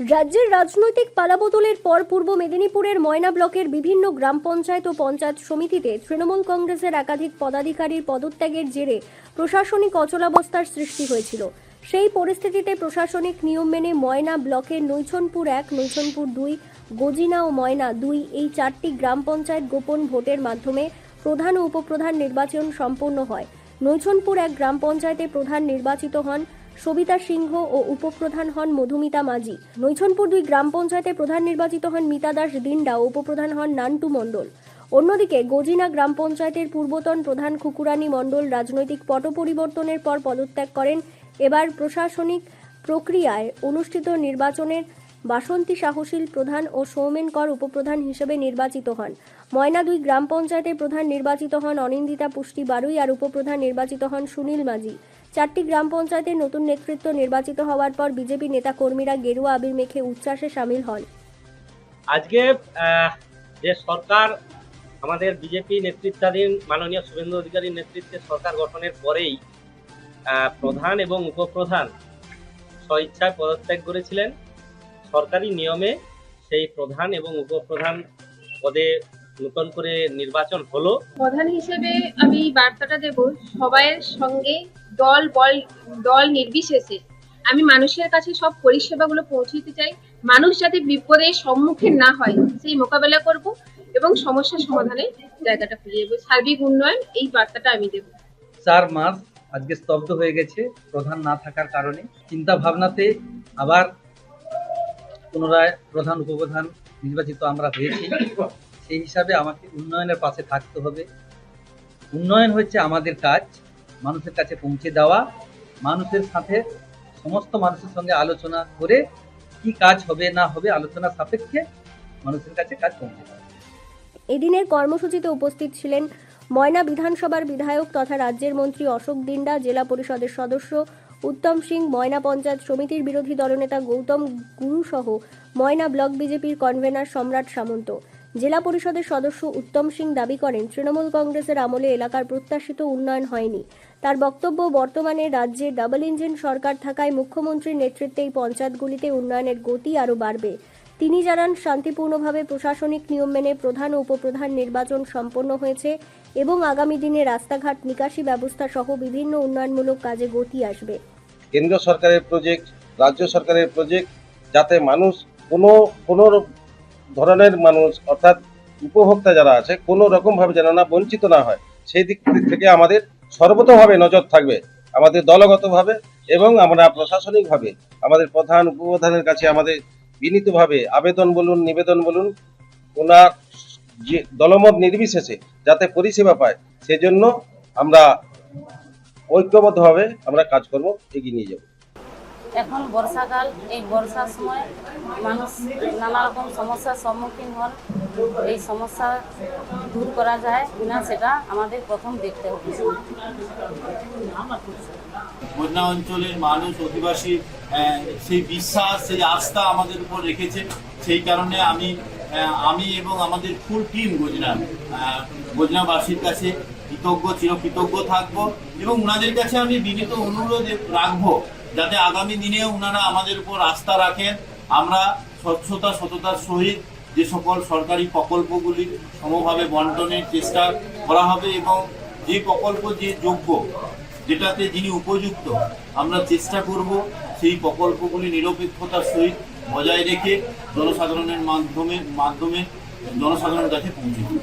রাজ্যের রাজনৈতিক পালাবদলের পর পূর্ব মেদিনীপুরের ময়না ব্লকের বিভিন্ন গ্রাম পঞ্চায়েত ও পঞ্চায়েত সমিতিতে তৃণমূল কংগ্রেসের একাধিক পদাধিকারীর পদত্যাগের জেরে প্রশাসনিক অচলাবস্থার সৃষ্টি হয়েছিল। সেই পরিস্থিতিতে প্রশাসনিক নিয়ম মেনে ময়না ব্লকের নৈছনপুর 1, নৈছনপুর 2, গজিনা ও ময়না 2 এই 4টি গ্রাম পঞ্চায়েত গোপন ভোটের মাধ্যমে প্রধান ও উপপ্রধান নির্বাচন সম্পন্ন হয়। নৈছনপুর 1 গ্রাম পঞ্চায়েতে প্রধান নির্বাচিত হন সবিতা সিংহ ও উপপ্রধান হন মধুমিতা মাঝি। নৈছনপুর 2 গ্রাম পঞ্চায়েতে প্রধান নির্বাচিত হন মিতা দাস দিন্ডা ও উপপ্রধান হন নান্টু মণ্ডল। অন্যদিকে গজিনা গ্রাম পঞ্চায়েতের পূর্বতন প্রধান খুকুরানী মণ্ডল রাজনৈতিক পট পরিবর্তনের পর পদত্যাগ করেন। এবার প্রশাসনিক প্রক্রিয়ায় অনুষ্ঠিত নির্বাচনের বাসন্তী সাহশীল প্রধান ও সৌমেন কর উপপ্রধান হিসেবে নির্বাচিত হন। ময়না 2 গ্রাম পঞ্চায়েতের প্রধান নির্বাচিত হন অনিন্দিতা পুষ্টি বারুই আর উপপ্রধান নির্বাচিত হন সুনীল মাঝি। 4টি গ্রাম পঞ্চায়েতের নতুন নেতৃত্ব নির্বাচিত হওয়ার পর বিজেপি নেতাকর্মীরা গেরুয়া আবির মেখে উচ্ছ্বাসে সামিল হন। আজকে যে সরকার আমাদের বিজেপি নেতৃত্বাধীন মাননীয় শুভেন্দু অধিকারীর নেতৃত্বে সরকার গঠনের পরেই প্রধান এবং উপপ্রধান স্বইচ্ছায় পদত্যাগ করেছিলেন। সরকারি নিয়মে সেই প্রধান এবং উপপ্রধান পদে নতুন করে নির্বাচন হলো। প্রধান হিসেবে আমি বার্তাটা দেব সবাইয়ের সঙ্গে দল নির্বিশেষে আমি মানুষের কাছে সব পরিষেবাগুলো পৌঁছে দিতে চাই। মানুষ যাতে বিপদের সম্মুখীন না হয় সেই মোকাবেলা করব এবং সমস্যা সমাধানের জায়গাটা খুঁজে দেবো। সার্বিক উন্নয়ন এই বার্তাটা আমি দেব। 4 মাস আজকে স্তব্ধ হয়ে গেছে প্রধান না থাকার কারণে। চিন্তা ভাবনাতে আবার পুনরায় প্রধান উপপ্রধান নির্বাচিত আমরা হয়েছি। সেই হিসাবে আমাকে উন্নয়নের পাশে থাকতে হবে। উন্নয়ন হচ্ছে আমাদের কাজ, মানুষের কাছে পৌঁছে দেওয়া, মানুষের সাথে সমস্ত মানুষের সঙ্গে আলোচনা করে কি কাজ হবে না হবে আলোচনা সাপেক্ষে মানুষের কাছে কাজ পৌঁছে দেওয়া। এদিনের কর্মসূচিতে উপস্থিত ছিলেন ময়না বিধানসভার বিধায়ক তথা রাজ্যের মন্ত্রী অশোক দিন্ডা, জেলা পরিষদের সদস্য উত্তম সিং, ময়না পঞ্চায়েত সমিতির বিরোধী দলনেতা গৌতম গুরু সহ ময়না ব্লক বিজেপির কনভেনার সম্রাট সামন্ত। জেলা পরিষদের সদস্য উত্তম সিং দাবি করেন তৃণমূল কংগ্রেসের আমলে এলাকার প্রত্যাশিত উন্নয়ন হয়নি। তার বক্তব্য, বর্তমানে রাজ্যে ডাবল ইঞ্জিন সরকার থাকায় মুখ্যমন্ত্রীর নেতৃত্বে এই পঞ্চায়েতগুলিতে উন্নয়নের গতি আরও বাড়বে। তিনি জানান শান্তিপূর্ণভাবে প্রশাসনিক নিয়ম মেনে প্রধান ও উপপ্রধান নির্বাচন সম্পন্ন হয়েছে এবং আগামী দিনে রাস্তাঘাট, নিকাশি ব্যবস্থা সহ বিভিন্ন উন্নয়নমূলক কাজে গতি আসবে। কেন্দ্র সরকারের প্রজেক্ট, রাজ্য সরকারের প্রজেক্ট, যাতে মানুষ কোনো ধরনের মানুষ অর্থাৎ উপভোক্তা যারা আছে কোনো রকমভাবে যেন না বঞ্চিত না হয়, সেই দিক থেকে আমাদের সর্বতোভাবে নজর থাকবে। আমাদের দলগতভাবে এবং আমরা প্রশাসনিকভাবে আমাদের প্রধান উপপ্রধানের কাছে আমাদের বিনীতভাবে আবেদন বলুন, নিবেদন বলুন, ওনার যে দলমত নির্বিশেষে যাতে পরিষেবা পায় সেজন্য আমরা ঐক্যবদ্ধভাবে আমরা কাজকর্ম এগিয়ে নিয়ে যাব। এখন বর্ষাকাল, এই বর্ষার সময় মানুষ নানা রকম সমস্যার সম্মুখীন হন। এই সমস্যা দূর করা যায় কিনা সেটা আমাদের প্রথম দেখতে হবে। বন্যা অঞ্চলের মানুষ, অধিবাসী সেই বিশ্বাস, সেই আস্থা আমাদের উপর রেখেছে। সেই কারণে আমি এবং আমাদের ফুল টিম গজনাবাসীর কাছে চিরকৃতজ্ঞ থাকবো এবং ওনাদের কাছে আমি বিনীত অনুরোধ রাখবো যাতে আগামী দিনে ওনারা আমাদের উপর আস্থা রাখেন। আমরা সততার সহিত যে সকল সরকারি প্রকল্পগুলি সমভাবে বন্টনের চেষ্টা করা হবে এবং যে প্রকল্প যে যোগ্য, যেটাতে যিনি উপযুক্ত, আমরা চেষ্টা করব সেই প্রকল্পগুলি নিরপেক্ষতার সহিত বজায় রেখে জনসাধারণের মাধ্যমে জনসাধারণের কাছে পৌঁছে দেব।